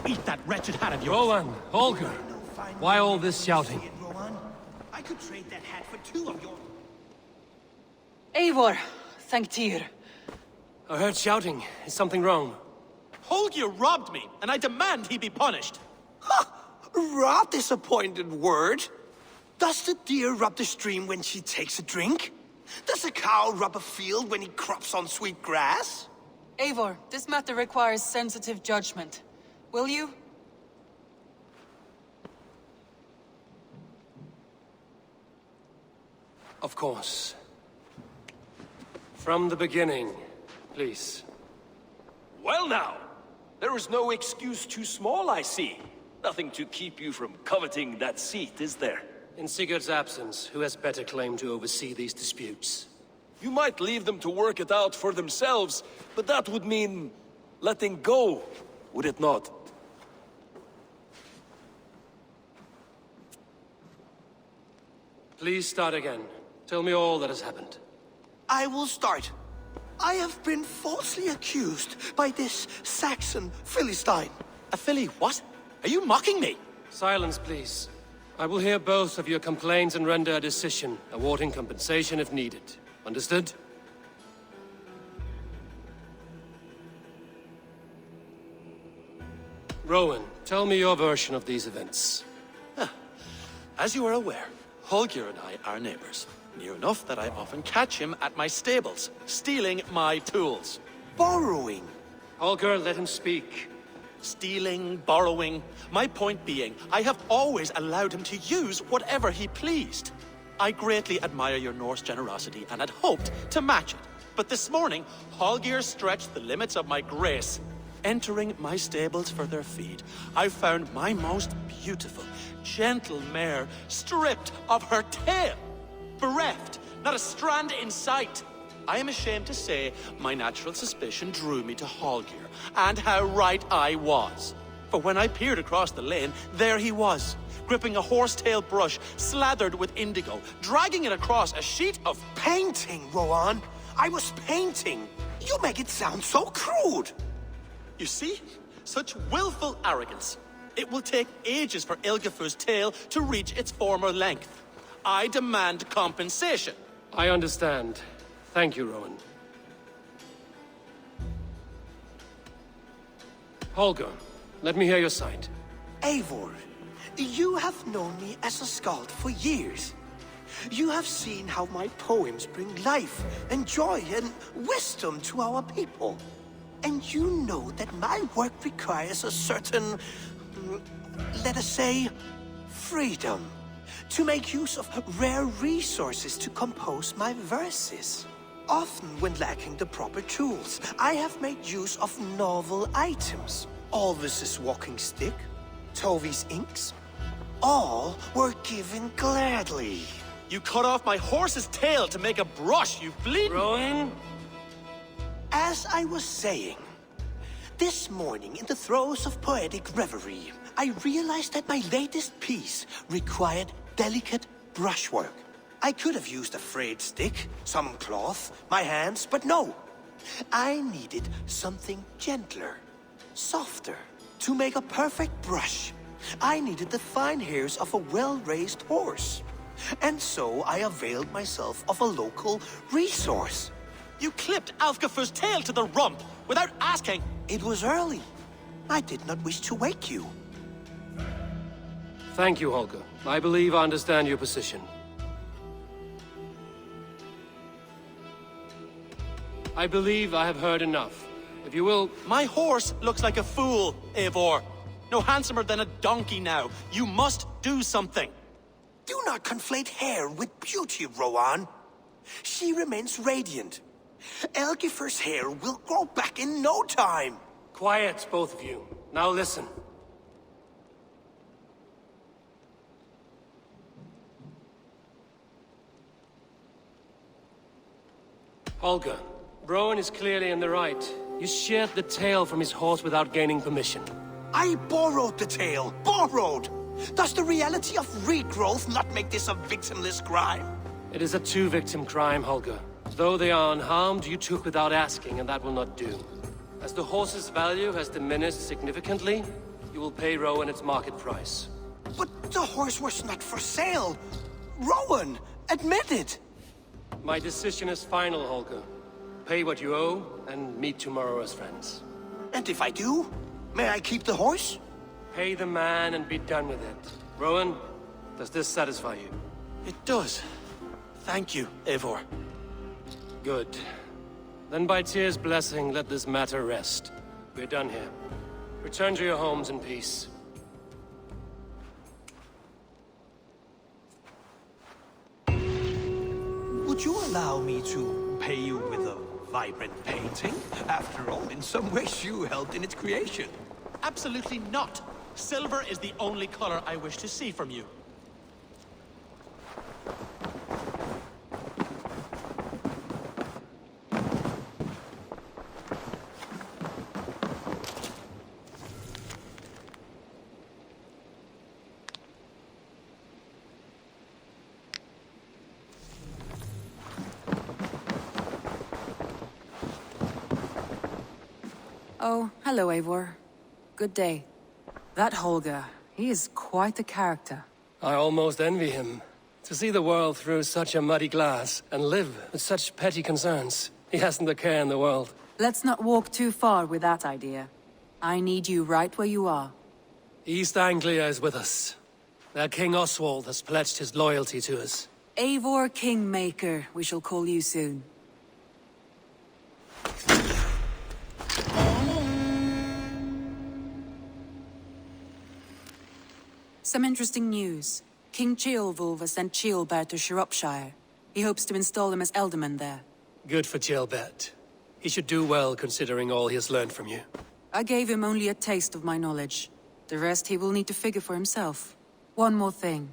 eat that wretched hat of yours. Rowan, Holger, why all this shouting? I could trade that hat for 2 of your... Eivor, thank Tyr. I heard shouting. Is something wrong? Holger robbed me, and I demand he be punished. Rot disappointed word. Does the deer rub the stream when she takes a drink? Does a cow rub a field when he crops on sweet grass? Eivor, this matter requires sensitive judgment. Will you? Of course. From the beginning, please. Well now, there is no excuse too small, I see. Nothing to keep you from coveting that seat, is there? In Sigurd's absence, who has better claim to oversee these disputes? You might leave them to work it out for themselves, but that would mean letting go, would it not? Please start again. Tell me all that has happened. I will start. I have been falsely accused by this Saxon Philistine. A filly what? Are you mocking me? Silence, please. I will hear both of your complaints and render a decision, awarding compensation if needed. Understood? Rowan, tell me your version of these events. As you are aware, Holger and I are neighbors. Near enough that I often catch him at my stables, stealing my tools. Borrowing. Holger, let him speak. Stealing, borrowing. My point being, I have always allowed him to use whatever he pleased. I greatly admire your Norse generosity and had hoped to match it. But this morning, Holger stretched the limits of my grace. Entering my stables for their feed, I found my most beautiful, gentle mare stripped of her tail. Bereft, not a strand in sight. I am ashamed to say my natural suspicion drew me to Holger, and how right I was. For when I peered across the lane, there he was, gripping a horsetail brush slathered with indigo, dragging it across a sheet of... Painting, Rowan. I was painting. You make it sound so crude. You see? Such willful arrogance. It will take ages for Ilgafur's tail to reach its former length. I demand compensation. I understand. Thank you, Rowan. Holger, let me hear your side. Eivor, you have known me as a skald for years. You have seen how my poems bring life and joy and wisdom to our people. And you know that my work requires a certain, let us say, freedom. To make use of rare resources to compose my verses. Often when lacking the proper tools, I have made use of novel items. Alvis's walking stick, Tovi's inks, all were given gladly. You cut off my horse's tail to make a brush, you bleed. Rowan? As I was saying, this morning in the throes of poetic reverie, I realized that my latest piece required delicate brushwork. I could have used a frayed stick, some cloth, my hands, but no. I needed something gentler, softer. To make a perfect brush, I needed the fine hairs of a well-raised horse. And so I availed myself of a local resource. You clipped Alfgafur's tail to the rump without asking. It was early. I did not wish to wake you. Thank you, Holger. I believe I understand your position. I believe I have heard enough. If you will... My horse looks like a fool, Eivor. No handsomer than a donkey now. You must do something. Do not conflate hair with beauty, Rowan. She remains radiant. Elgifur's hair will grow back in no time. Quiet, both of you. Now listen. Holger, Rowan is clearly in the right. You sheared the tail from his horse without gaining permission. I borrowed the tail. Borrowed! Does the reality of regrowth not make this a victimless crime? It is a two-victim crime, Holger. Though they are unharmed, you took without asking, and that will not do. As the horse's value has diminished significantly, You will pay Rowan its market price. But the horse was not for sale. Rowan, admit it. My decision is final, Holger. Pay what you owe, and meet tomorrow as friends. And if I do, may I keep the horse? Pay the man and be done with it. Rowan, does this satisfy you? It does. Thank you, Eivor. Good. Then by Tyr's blessing, let this matter rest. We're done here. Return to your homes in peace. Would you allow me to pay you with a vibrant painting? After all, in some ways you helped in its creation. Absolutely not. Silver is the only color I wish to see from you. Oh, hello, Eivor. Good day. That Holger, he is quite a character. I almost envy him. To see the world through such a muddy glass, and live with such petty concerns. He hasn't a care in the world. Let's not walk too far with that idea. I need you right where you are. East Anglia is with us. Their King Oswald has pledged his loyalty to us. Eivor Kingmaker, we shall call you soon. Some interesting news. King Ceolwulf has sent Ceolbert to Shropshire. He hopes to install him as Elderman there. Good for Ceolbert. He should do well considering all he has learned from you. I gave him only a taste of my knowledge. The rest he will need to figure for himself. One more thing.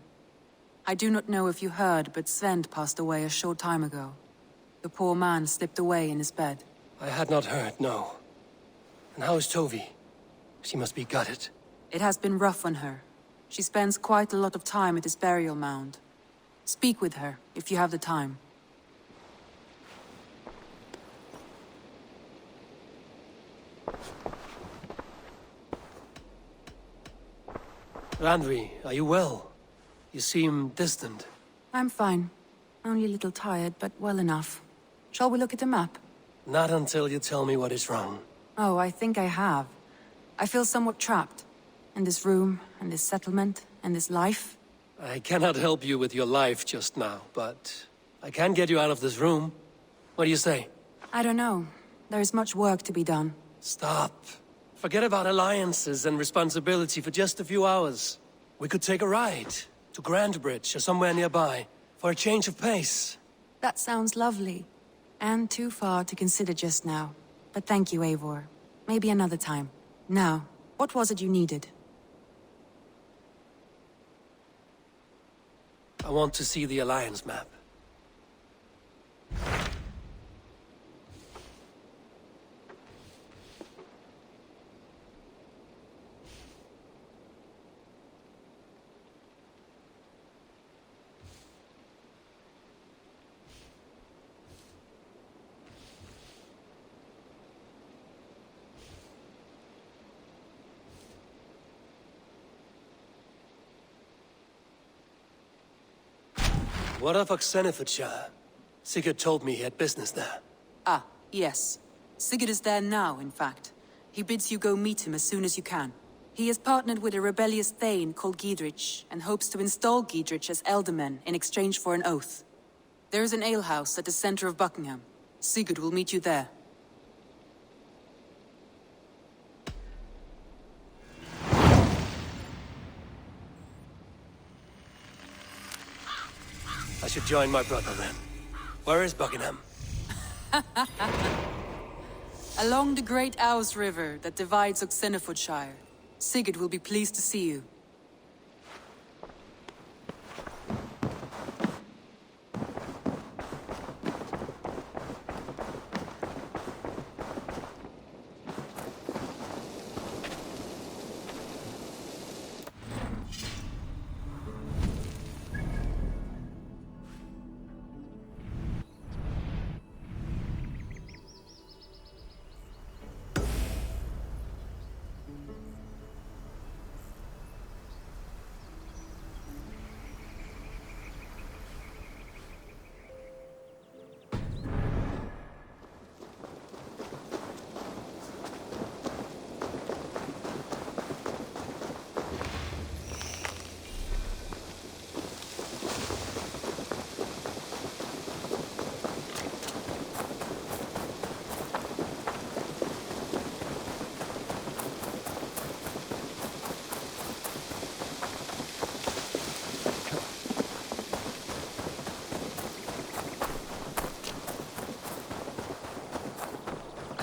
I do not know if you heard, but Svend passed away a short time ago. The poor man slipped away in his bed. I had not heard, no. And how is Tovi? She must be gutted. It has been rough on her. She spends quite a lot of time at his burial mound. Speak with her, if you have the time. Randvi, are you well? You seem distant. I'm fine. Only a little tired, but well enough. Shall we look at the map? Not until you tell me what is wrong. Oh, I think I have. I feel somewhat trapped. In this room, and this settlement, and this life. I cannot help you with your life just now, but I can get you out of this room. What do you say? I don't know. There is much work to be done. Stop. Forget about alliances and responsibility for just a few hours. We could take a ride to Grandbridge or somewhere nearby for a change of pace. That sounds lovely. And too far to consider just now. But thank you, Eivor. Maybe another time. Now, what was it you needed? I want to see the Alliance map. What of Oxenfordshire? Sigurd told me he had business there. Ah, yes. Sigurd is there now, in fact. He bids you go meet him as soon as you can. He has partnered with a rebellious Thane called Giedrich, and hopes to install Giedrich as Elderman in exchange for an oath. There is an alehouse at the center of Buckingham. Sigurd will meet you there. I should join my brother then. Where is Buckingham? Along the great Ouse River that divides Oxenfordshire. Sigurd will be pleased to see you.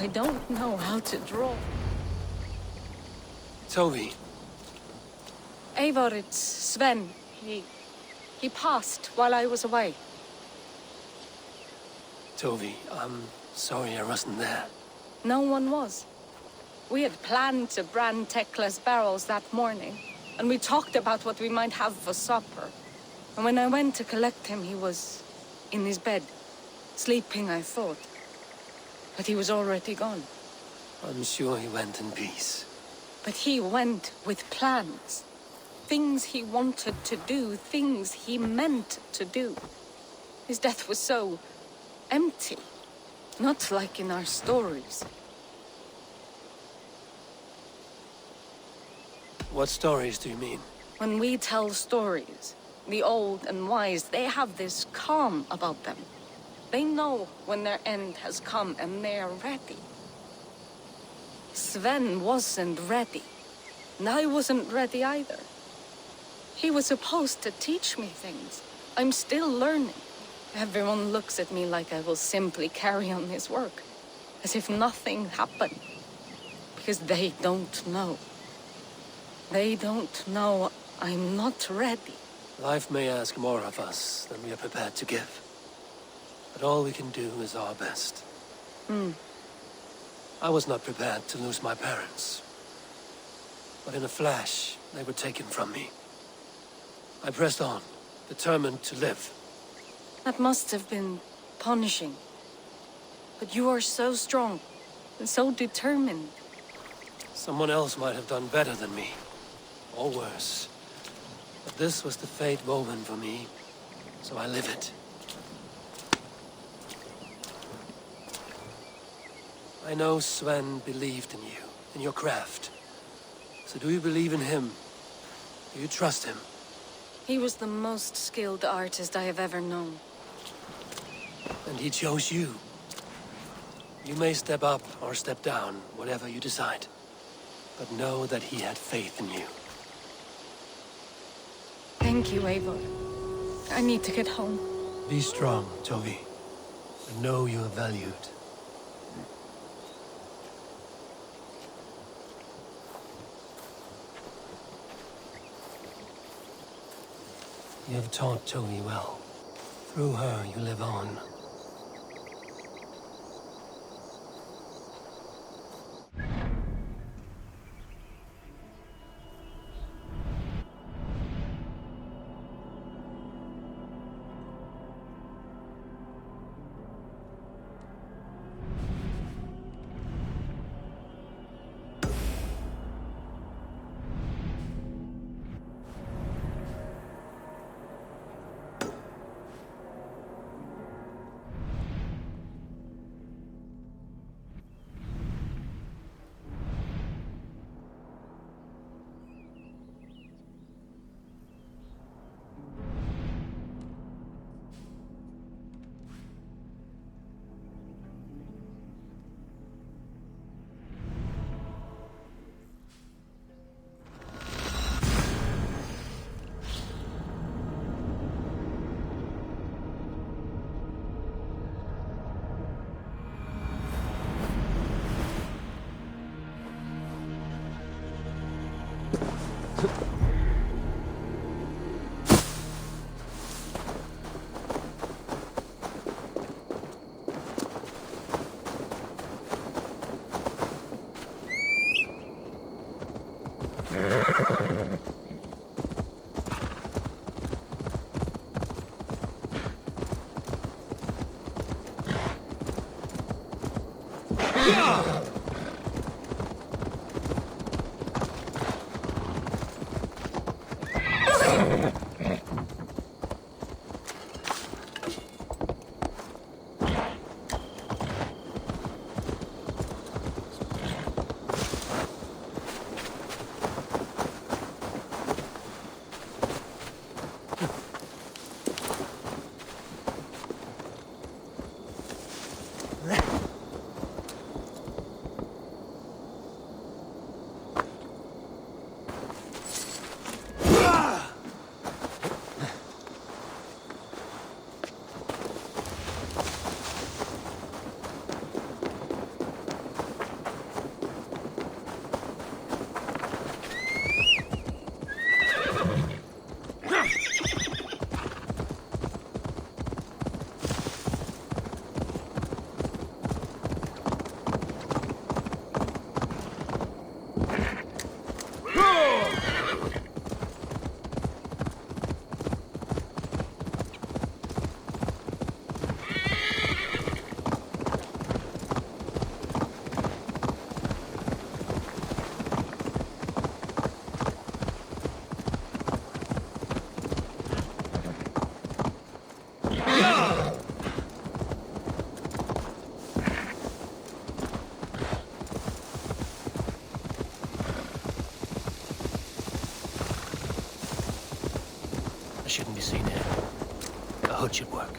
I don't know how to draw. Toby, Eivor, it's Sven. He passed while I was away. Toby, I'm sorry I wasn't there. No one was. We had planned to brand Tekla's barrels that morning, and we talked about what we might have for supper. And when I went to collect him, he was in his bed, sleeping, I thought. But he was already gone. I'm sure he went in peace. But he went with plans. Things he wanted to do, things he meant to do. His death was so empty, not like in our stories. What stories do you mean? When we tell stories, the old and wise, they have this calm about them. They know when their end has come and they are ready. Sven wasn't ready, and I wasn't ready either. He was supposed to teach me things. I'm still learning. Everyone looks at me like I will simply carry on his work, as if nothing happened. Because they don't know. They don't know I'm not ready. Life may ask more of us than we are prepared to give. But all we can do is our best. I was not prepared to lose my parents. But in a flash, they were taken from me. I pressed on, determined to live. That must have been punishing. But you are so strong, and so determined. Someone else might have done better than me. Or worse. But this was the fate woven for me, so I live it. I know Sven believed in you, in your craft. So do you believe in him? Do you trust him? He was the most skilled artist I have ever known. And he chose you. You may step up or step down, whatever you decide. But know that he had faith in you. Thank you, Eivor. I need to get home. Be strong, Toby. And know you are valued. You have taught Toby well. Through her, you live on. I shouldn't be seen here. A hood should work.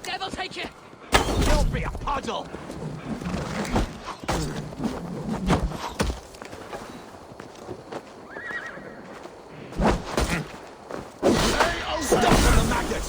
Devil take you! You'll be a puddle! Stop on the maggot!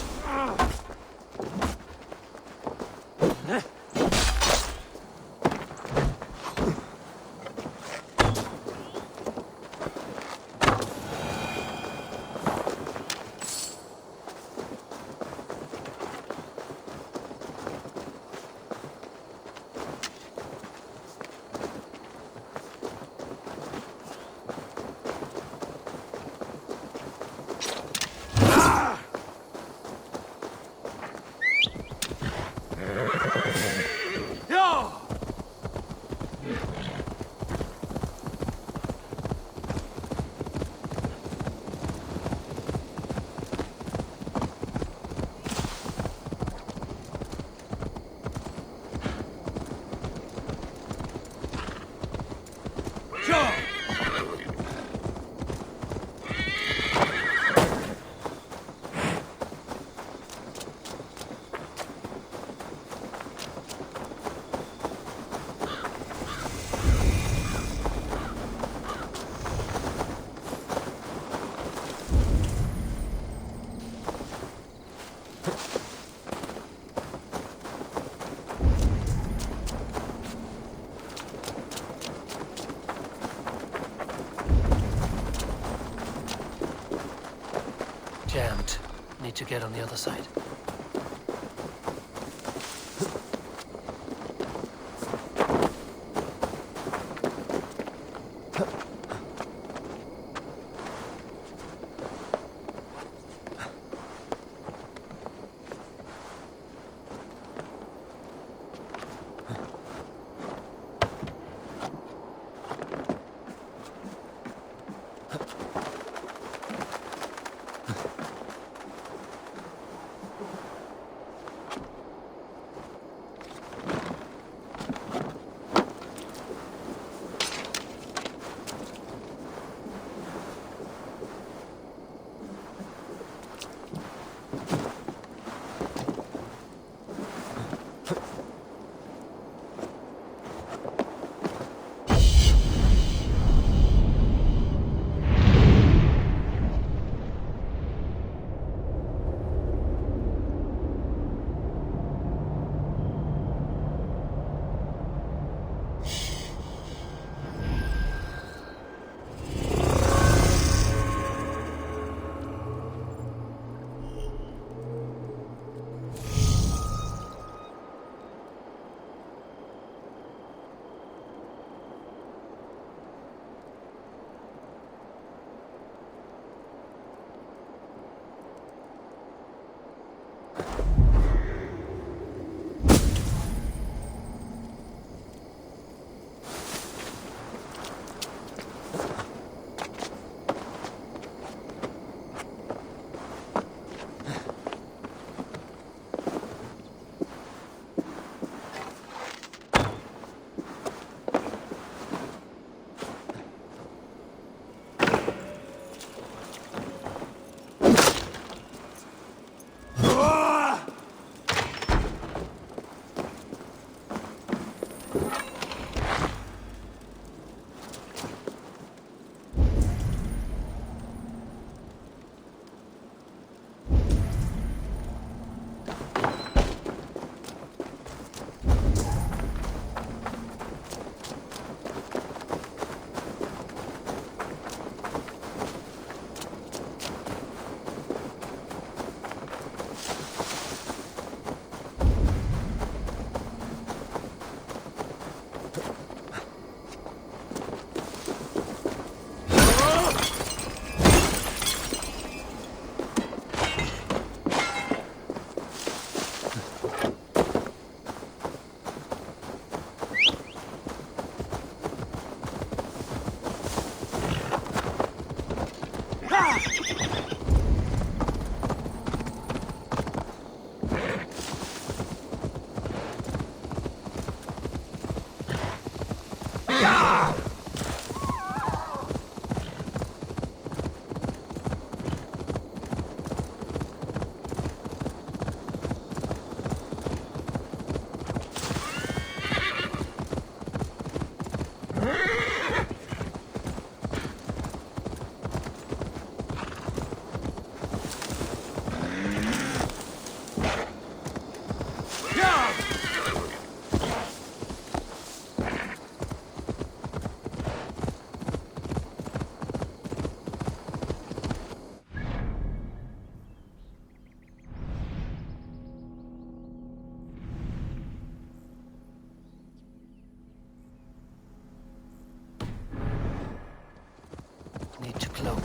Jammed. Need to get on the other side.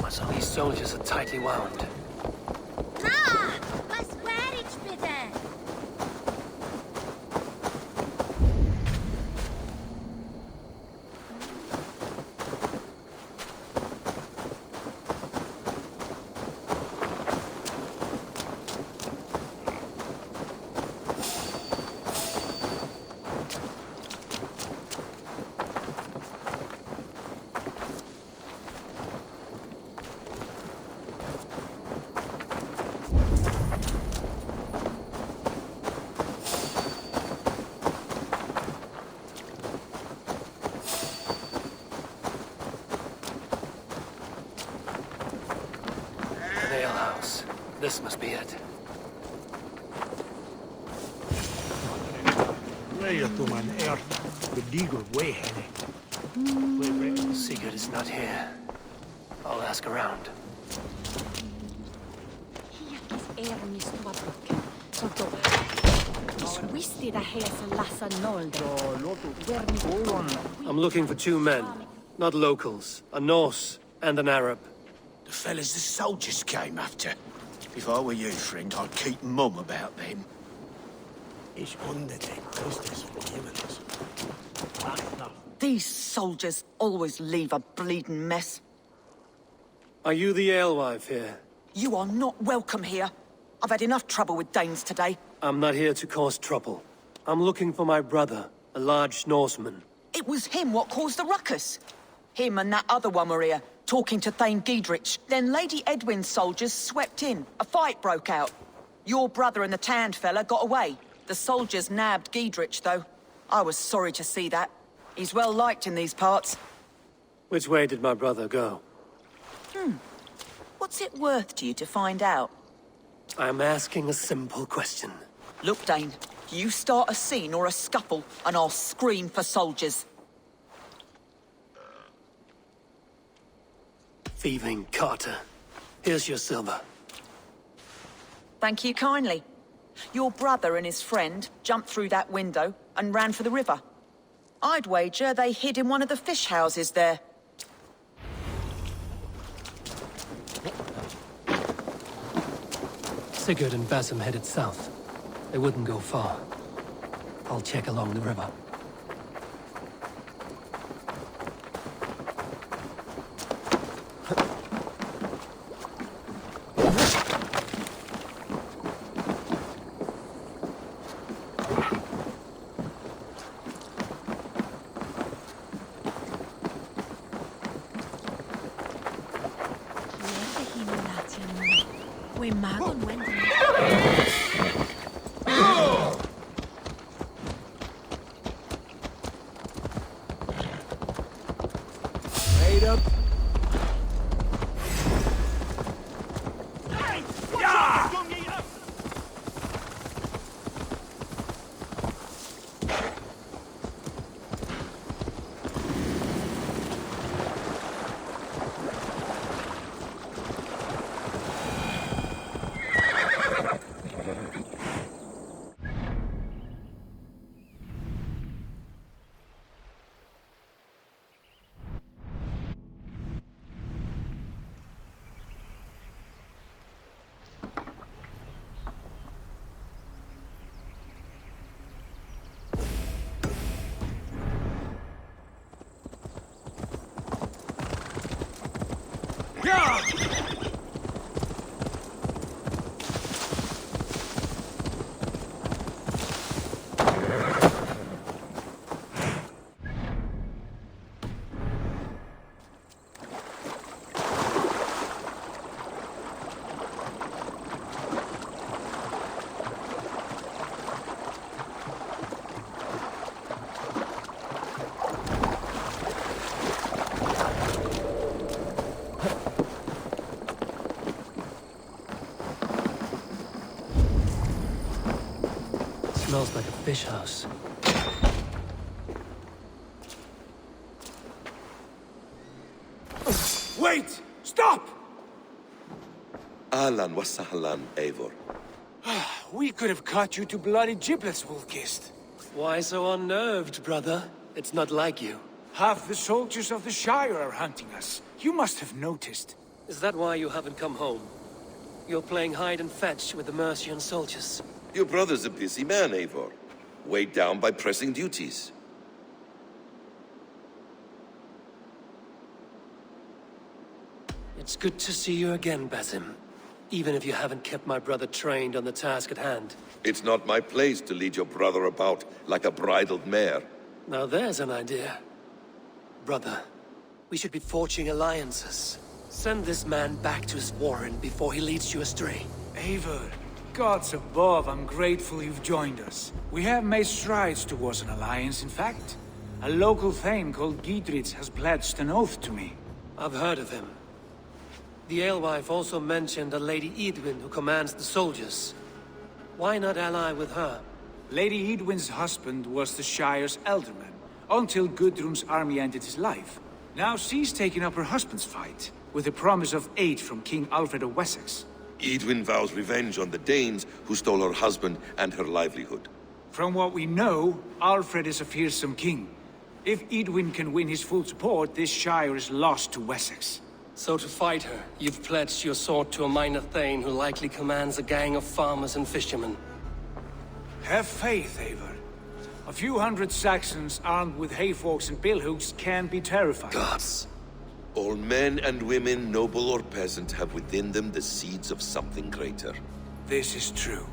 So these soldiers are tightly wound. Na, was war ich bitte? This must be it. Sigurd is not here. I'll ask around. I'm looking for two men, not locals. A Norse and an Arab. The fellas the soldiers came after. If I were you, friend, I'd keep mum about them. These soldiers always leave a bleeding mess. Are you the alewife here? You are not welcome here. I've had enough trouble with Danes today. I'm not here to cause trouble. I'm looking for my brother, a large Norseman. It was him what caused the ruckus. Him and that other one were here, talking to Thane Giedrich. Then Lady Edwin's soldiers swept in. A fight broke out. Your brother and the tanned fella got away. The soldiers nabbed Giedrich, though. I was sorry to see that. He's well liked in these parts. Which way did my brother go? What's it worth to you to find out? I'm asking a simple question. Look, Dane, you start a scene or a scuffle, and I'll scream for soldiers. Thieving Carter. Here's your silver. Thank you kindly. Your brother and his friend jumped through that window and ran for the river. I'd wager they hid in one of the fish houses there. Sigurd and Basim headed south. They wouldn't go far. I'll check along the river. Smells like a fish house. Wait! Stop! Ahlan wa sahlan, Eivor. We could have cut you to bloody giblets, Wolfkist. Why so unnerved, brother? It's not like you. Half the soldiers of the Shire are hunting us. You must have noticed. Is that why you haven't come home? You're playing hide and fetch with the Mercian soldiers. Your brother's a busy man, Eivor. Weighed down by pressing duties. It's good to see you again, Basim. Even if you haven't kept my brother trained on the task at hand. It's not my place to lead your brother about like a bridled mare. Now there's an idea. Brother, we should be forging alliances. Send this man back to his warren before he leads you astray. Eivor, gods above, I'm grateful you've joined us. We have made strides towards an alliance, in fact. A local thane called Giedrich has pledged an oath to me. I've heard of him. The alewife also mentioned a Lady Edwin who commands the soldiers. Why not ally with her? Lady Edwin's husband was the Shire's alderman, until Gudrun's army ended his life. Now she's taken up her husband's fight, with the promise of aid from King Alfred of Wessex. Edwin vows revenge on the Danes who stole her husband and her livelihood. From what we know, Alfred is a fearsome king. If Edwin can win his full support, this Shire is lost to Wessex. So to fight her, you've pledged your sword to a minor thane who likely commands a gang of farmers and fishermen. Have faith, Eivor. A few hundred Saxons armed with hayforks and billhooks can be terrifying. Gods. All men and women, noble or peasant, have within them the seeds of something greater. This is true.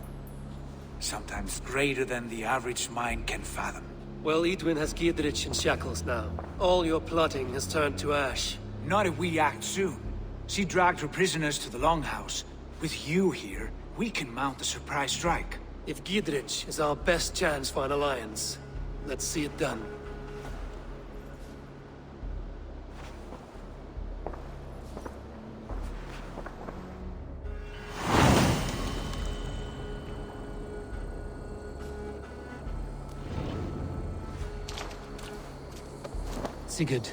Sometimes greater than the average mind can fathom. Well, Edwin has Giedrich in shackles now. All your plotting has turned to ash. Not if we act soon. She dragged her prisoners to the Longhouse. With you here, we can mount a surprise strike. If Giedrich is our best chance for an alliance, let's see it done. Sigurd,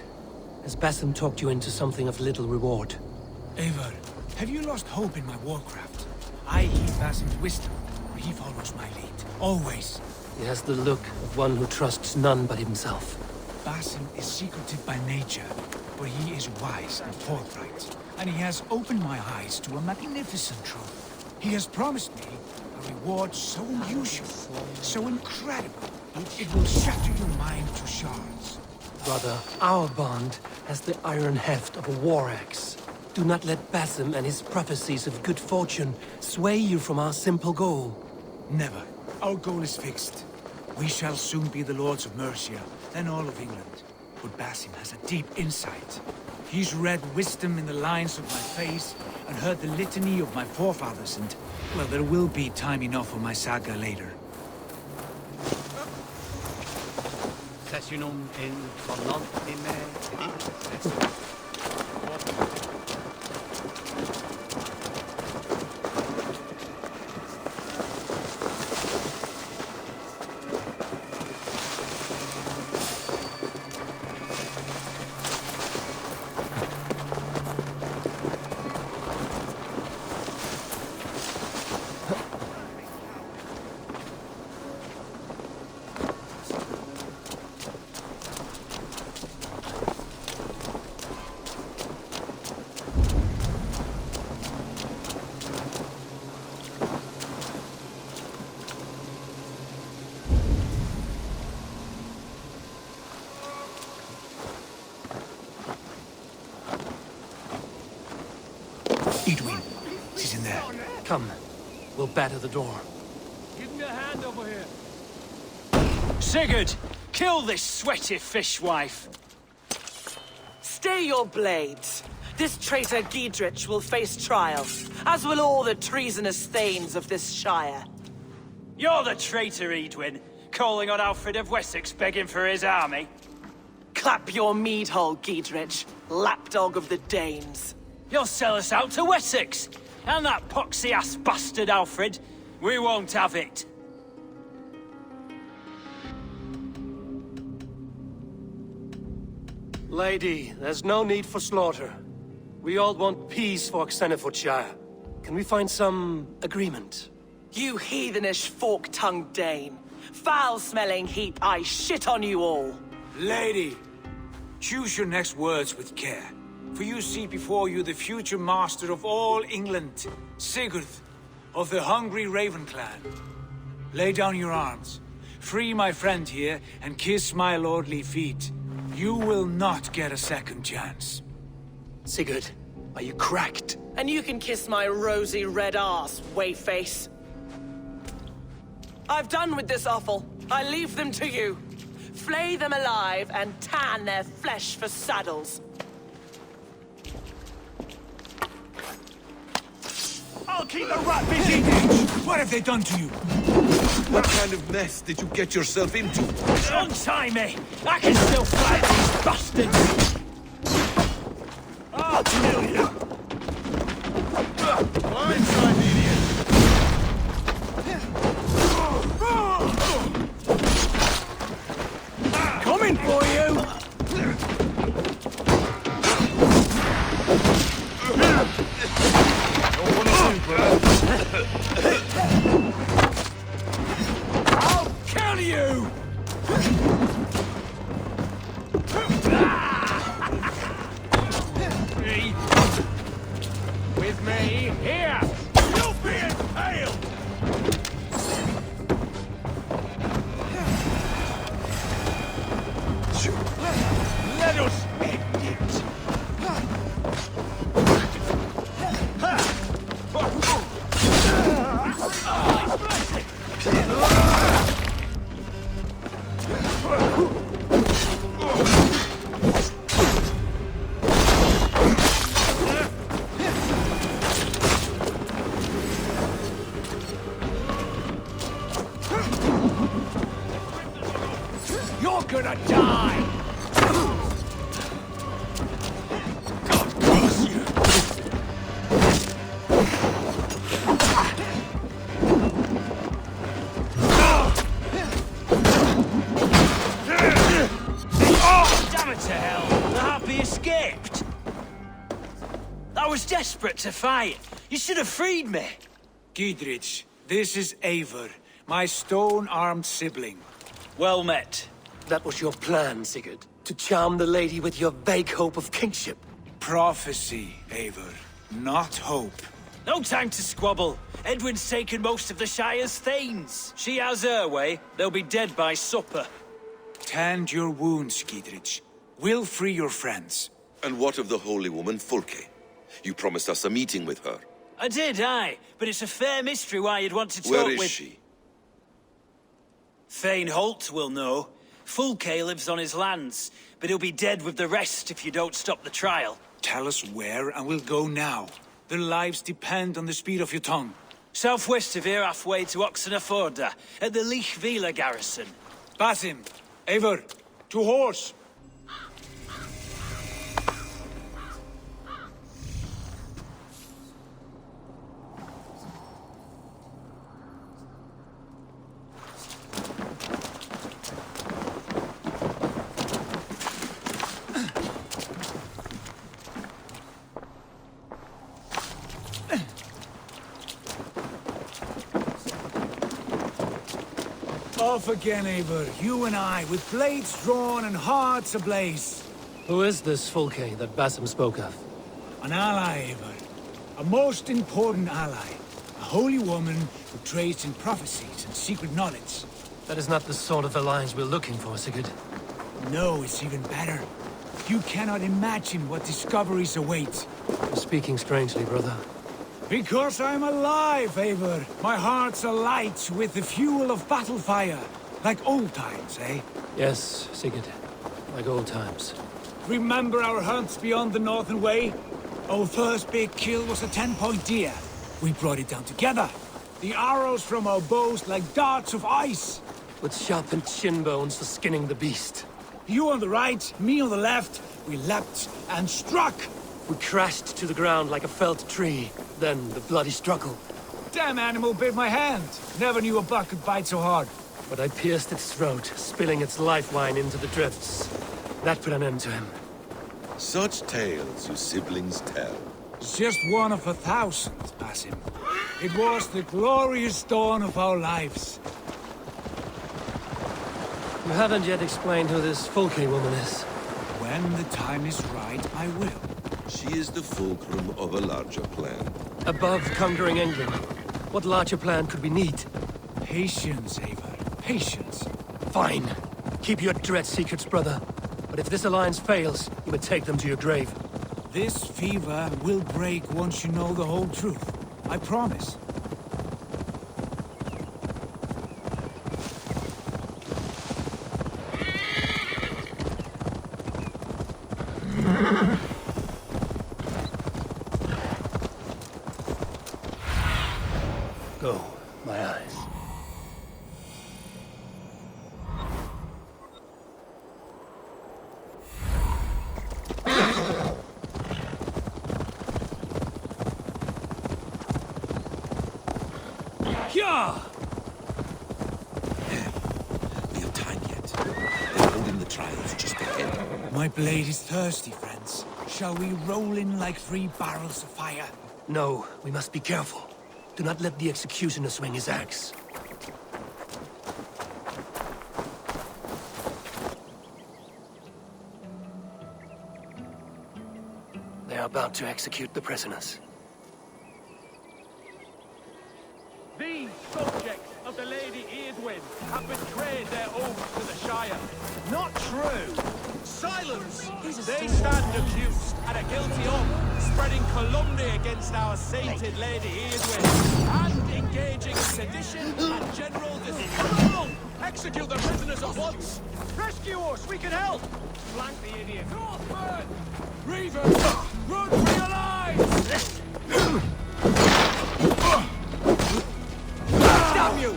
has Basim talked you into something of little reward? Eivor, have you lost hope in my warcraft? I heed Basim's wisdom, or he follows my lead. Always. He has the look of one who trusts none but himself. Basim is secretive by nature, but he is wise and forthright. And he has opened my eyes to a magnificent truth. He has promised me a reward so unusual, so incredible, it will shatter your mind to shards. Brother, our bond has the iron heft of a war axe. Do not let Basim and his prophecies of good fortune sway you from our simple goal. Never. Our goal is fixed. We shall soon be the lords of Mercia, then all of England. But Basim has a deep insight. He's read wisdom in the lines of my face, and heard the litany of my forefathers, and, well, there will be time enough for my saga later. Sessionum in volantime. Edwin, she's in there. Come, we'll batter the door. Give me a hand over here. Sigurd, kill this sweaty fishwife. Stay your blades. This traitor Giedrich will face trial, as will all the treasonous thanes of this shire. You're the traitor, Edwin, calling on Alfred of Wessex begging for his army. Clap your mead hole, Giedrich, lapdog of the Danes. You'll sell us out to Wessex, and that poxy-ass bastard Alfred. We won't have it. Lady, there's no need for slaughter. We all want peace for Xenofordshire. Can we find some agreement? You heathenish fork-tongued Dane. Foul-smelling heap, I shit on you all. Lady, choose your next words with care. for you see before you the future master of all England, Sigurd, of the hungry Raven clan. Lay down your arms, free my friend here, and kiss my lordly feet. You will not get a second chance. Sigurd, are you cracked? And you can kiss my rosy red ass, wayface. I've done with this offal. I leave them to you. Flay them alive and tan their flesh for saddles. I'll keep the rat busy! What have they done to you? What kind of mess did you get yourself into? Untie me! I can still fight these bastards! I'll kill you! Blindside the idiot! Coming for you! I'll kill you! With me, here! You'll be impaled! Let us end it! You're gonna die! God curse you! Damn it to hell! The Happy escaped! I was desperate to fight. You should have freed me. Giedrich, this is Eivor, my stone-armed sibling. Well met. That was your plan, Sigurd. To charm the lady with your vague hope of kingship. Prophecy, Eivor, not hope. No time to squabble. Edwin's taken most of the Shire's thanes. She has her way. They'll be dead by supper. Tend your wounds, Giedrich. We'll free your friends. And what of the holy woman Fulke? You promised us a meeting with her. I did, aye. But it's a fair mystery why you'd want to talk Where with... is she? Thane Holt will know. Fulke lives on his lands, but he'll be dead with the rest if you don't stop the trial. Tell us where, and we'll go now. Their lives depend on the speed of your tongue. Southwest of here, halfway to Oxenaforda, at the Lichvila garrison. Basim, Eivor, to horse! Off again, Eivor. You and I, with blades drawn and hearts ablaze. Who is this Fulke that Basim spoke of? An ally, Eivor. A most important ally. A holy woman who trades in prophecies and secret knowledge. That is not the sort of alliance we're looking for, Sigurd. No, it's even better. You cannot imagine what discoveries await. You're speaking strangely, brother. Because I'm alive, Eivor. My heart's alight with the fuel of battle fire. Like old times, eh? Yes, Sigurd. Like old times. Remember our hunts beyond the Northern Way? Our first big kill was a 10-point deer. We brought it down together. The arrows from our bows like darts of ice. With sharpened shin bones for skinning the beast. You on the right, me on the left. We leapt and struck. We crashed to the ground like a felled tree. Then the bloody struggle. Damn animal bit my hand. Never knew a buck could bite so hard. But I pierced its throat, spilling its life wine into the drifts. That put an end to him. Such tales you siblings tell. It's just one of 1,000, Basim. It was the glorious dawn of our lives. You haven't yet explained who this Fulke woman is. When the time is right, I will. She is the fulcrum of a larger plan. Above conquering England, what larger plan could we need? Patience, Eivor. Patience. Fine. Keep your dread secrets, brother. But if this alliance fails, you would take them to your grave. This fever will break once you know the whole truth. I promise. Go, my eyes. Yeah! We have time yet. They're holding the trials just ahead. My blade is thirsty, friends. Shall we roll in like 3 barrels of fire? No, we must be careful. Do not let the executioner swing his axe. They are about to execute the prisoners. These subjects of the Lady Eardwin have betrayed their oath to the Shire. Not true! Silence! They stand accused and are guilty of spreading calumny against our sainted Lady Eardwin and engaging in sedition and general Come on! Execute the prisoners at once! Rescue us! We can help! Flank the idiot! Northburn! Reavers! Run for your lives! Damn you!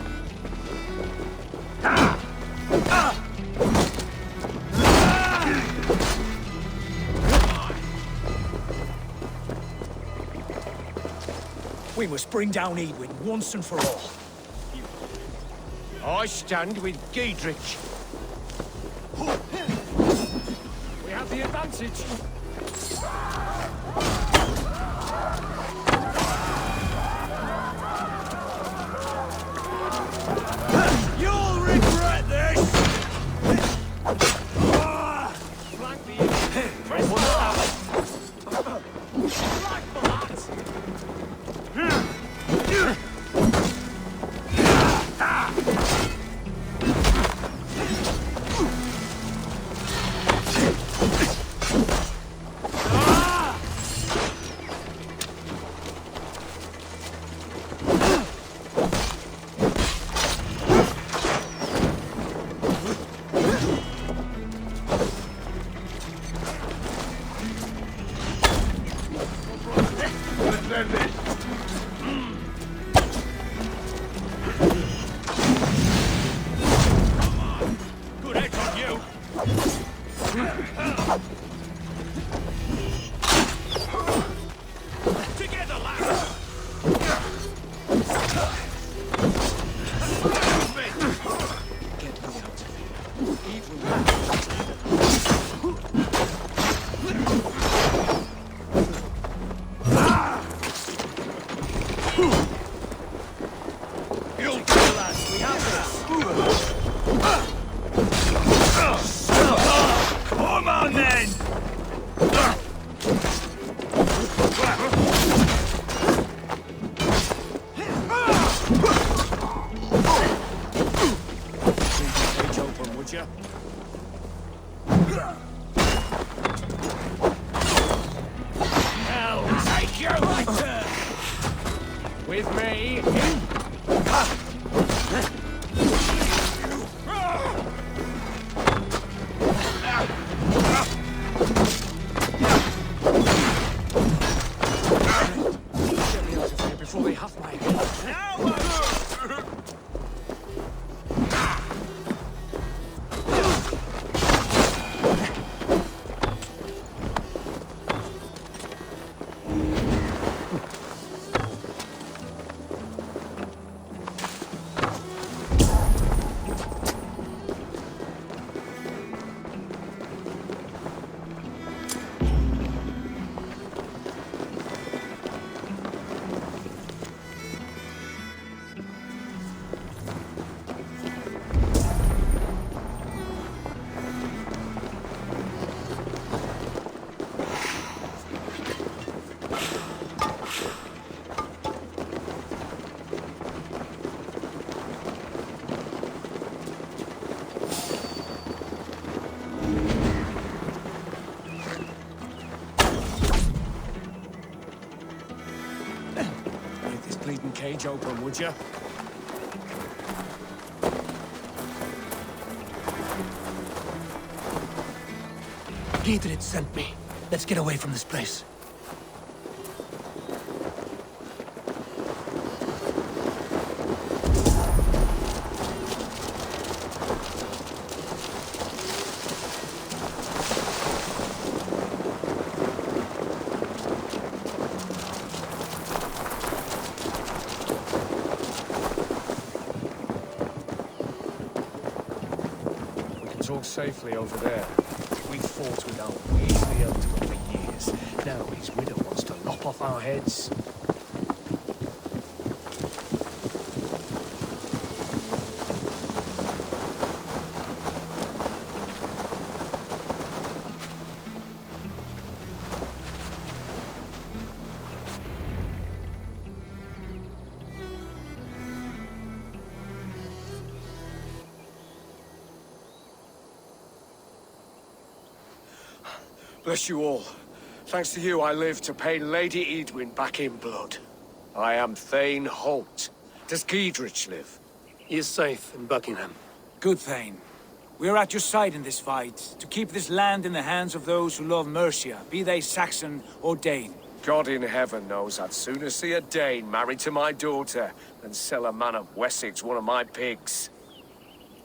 We must bring down Eadwin once and for all. I stand with Giedrich. We have the advantage. You'll regret this! Flank the idiot. Press the right for that! Good head on you! Together, lads! You'll kill us! We have this! Come on then! Page open, would you? I'll take your lighter! With me! Get me out of here before they have my head. Now, cage open, would you? Giedrich sent me. Let's get away from this place. Talk safely over there. We fought with our Weasley Elder for years. Now his widow wants to lop off our heads. Bless you all. Thanks to you, I live to pay Lady Edwin back in blood. I am Thane Holt. Does Giedrich live? He is safe in Buckingham. Good, Thane. We are at your side in this fight, to keep this land in the hands of those who love Mercia, be they Saxon or Dane. God in heaven knows I'd sooner see a Dane married to my daughter than sell a man of Wessex one of my pigs.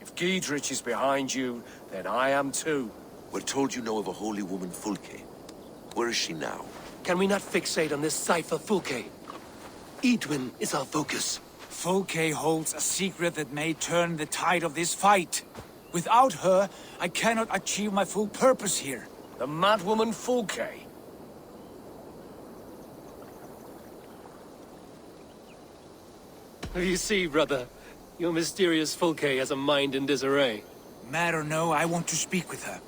If Giedrich is behind you, then I am too. We're told you know of a holy woman, Fulke. Where is she now? Can we not fixate on this cipher, Fulke? Edwin is our focus. Fulke holds a secret that may turn the tide of this fight. Without her, I cannot achieve my full purpose here. The madwoman Fulke? You see, brother, your mysterious Fulke has a mind in disarray. Mad or no, I want to speak with her.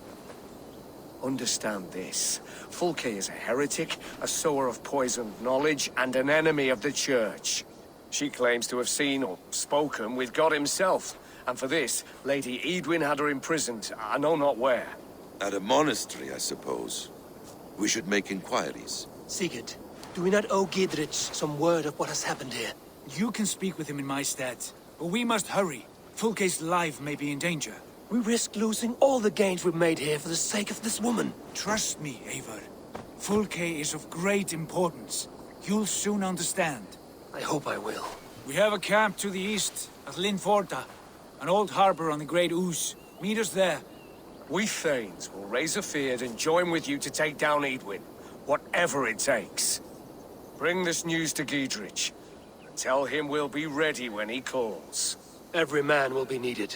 Understand this. Fulke is a heretic, a sower of poisoned knowledge, and an enemy of the Church. She claims to have seen or spoken with God himself, and for this, Lady Edwin had her imprisoned, I know not where. At a monastery, I suppose. We should make inquiries. Sigurd, do we not owe Giedrich some word of what has happened here? You can speak with him in my stead, but we must hurry. Fulke's life may be in danger. We risk losing all the gains we've made here for the sake of this woman. Trust me, Eivor. Fulke is of great importance. You'll soon understand. I hope I will. We have a camp to the east, at Linforta. An old harbor on the Great Ouse. Meet us there. We Thanes will raise a feard and join with you to take down Edwin. Whatever it takes. Bring this news to Giedrich. And tell him we'll be ready when he calls. Every man will be needed.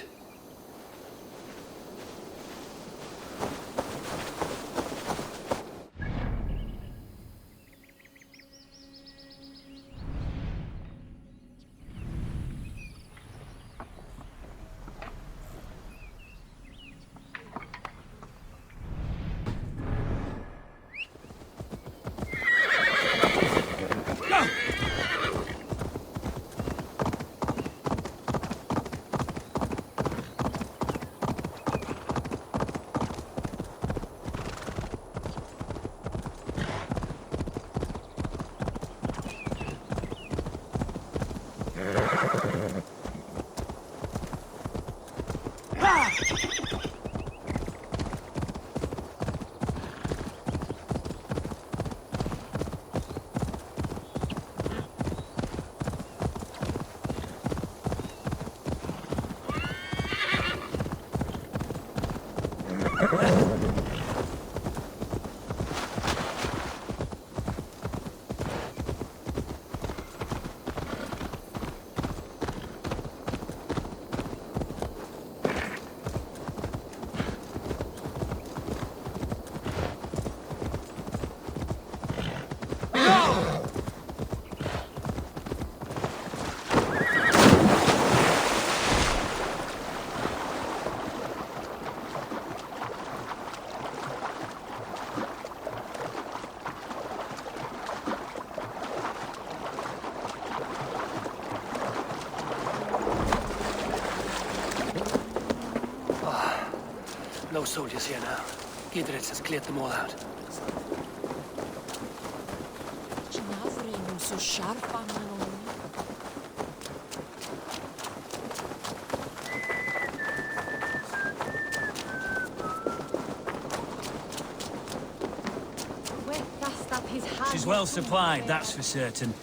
No soldiers here now. Giedrich has cleared them all out. She's well supplied, that's for certain.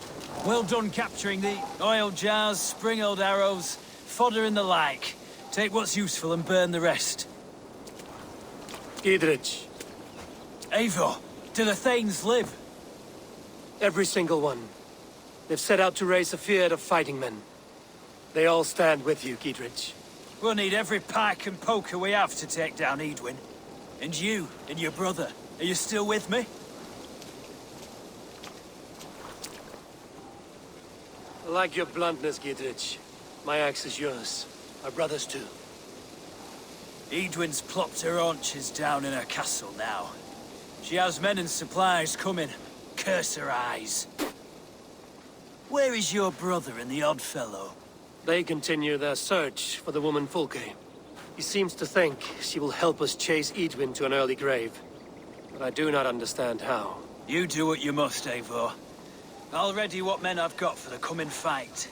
Well done capturing the oil jars, spring-old arrows, fodder and the like. Take what's useful and burn the rest. Giedrich. Eivor, do the Thanes live? Every single one. They've set out to raise a fear of fighting men. They all stand with you, Giedrich. We'll need every pike and poker we have to take down Edwin. And you, and your brother, are you still with me? I like your bluntness, Giedrich. My axe is yours. My brother's too. Edwin's plopped her haunches down in her castle now. She has men and supplies coming. Curse her eyes. Where is your brother and the odd fellow? They continue their search for the woman Fulke. He seems to think she will help us chase Edwin to an early grave. But I do not understand how. You do what you must, Eivor. I'll ready what men I've got for the coming fight.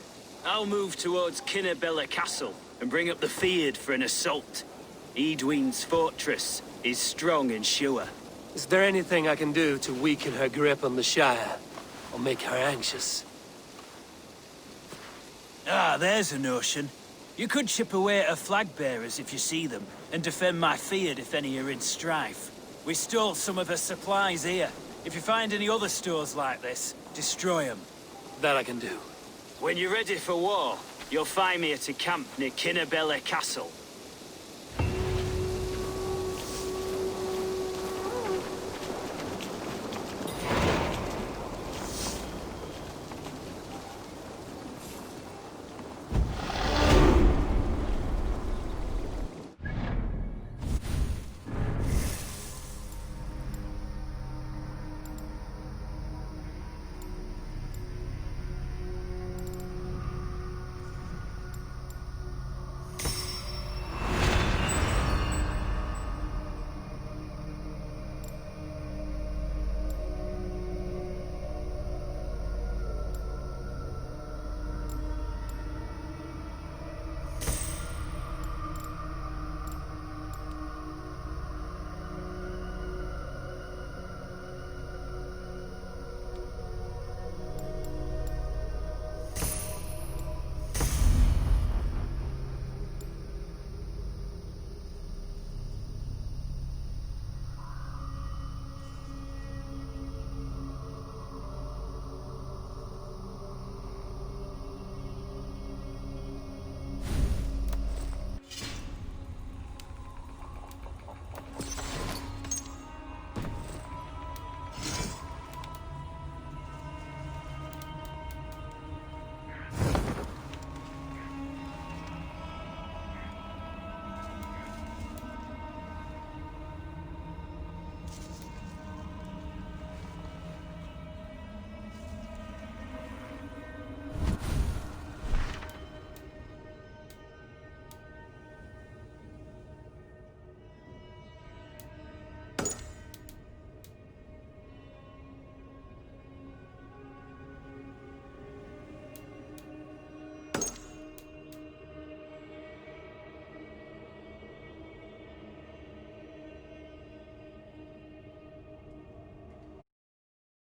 I'll move towards Kinnabella Castle and bring up the Fyrd for an assault. Edwin's fortress is strong and sure. Is there anything I can do to weaken her grip on the Shire? Or make her anxious? Ah, there's a notion. You could chip away at her flag-bearers if you see them, and defend my Fyrd if any are in strife. We stole some of her supplies here. If you find any other stores like this, destroy them. That I can do. When you're ready for war, you'll find me at a camp near Kinnabella Castle.